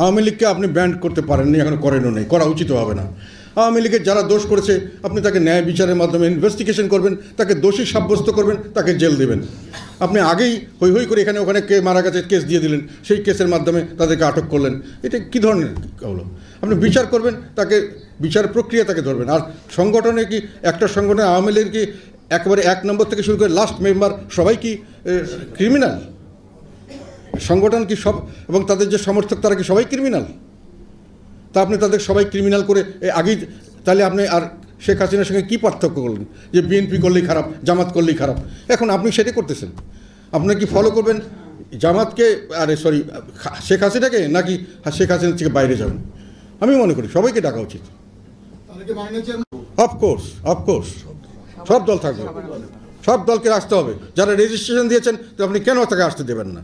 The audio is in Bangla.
আওয়ামী লীগকে আপনি ব্যান্ড করতে পারেননি, এখনো করেনও নেই, করা উচিত হবে না। আওয়ামী লীগের যারা দোষ করেছে আপনি তাকে ন্যায় বিচারের মাধ্যমে ইনভেস্টিগেশন করবেন, তাকে দোষী সাব্যস্ত করবেন, তাকে জেল দেবেন। আপনি আগেই হই হই করে এখানে ওখানে কে মারা গেছে কেস দিয়ে দিলেন, সেই কেসের মাধ্যমে তাদেরকে আটক করলেন। এটা কী ধরনের হলো? আপনি বিচার করবেন, তাকে বিচার প্রক্রিয়া তাকে ধরবেন। আর সংগঠনে কি একটা সংগঠনে আওয়ামী লীগের কি একেবারে 1 নম্বর থেকে শুরু করে লাস্ট মেম্বার সবাই কি ক্রিমিনাল? সংগঠন কি সব এবং তাদের যে সমর্থক তারা কি সবাই ক্রিমিনাল? তা আপনি তাদের সবাই ক্রিমিনাল করে আগেই, তাহলে আপনি আর শেখ হাসিনার সঙ্গে কী পার্থক্য করলেন যে বিএনপি করলেই খারাপ, জামাত করলেই খারাপ? এখন আপনি সেটাই করতেছেন। আপনি কি ফলো করবেন জামাতকে, শেখ হাসিনাকে, নাকি শেখ হাসিনার থেকে বাইরে যাবেন? আমি মনে করি সবাইকে ডাকা উচিত। অফকোর্স সব দল থাকবে, সব দলকে আসতে হবে। যারা রেজিস্ট্রেশন দিয়েছেন তো আপনি কেন তাকে আসতে দেবেন না?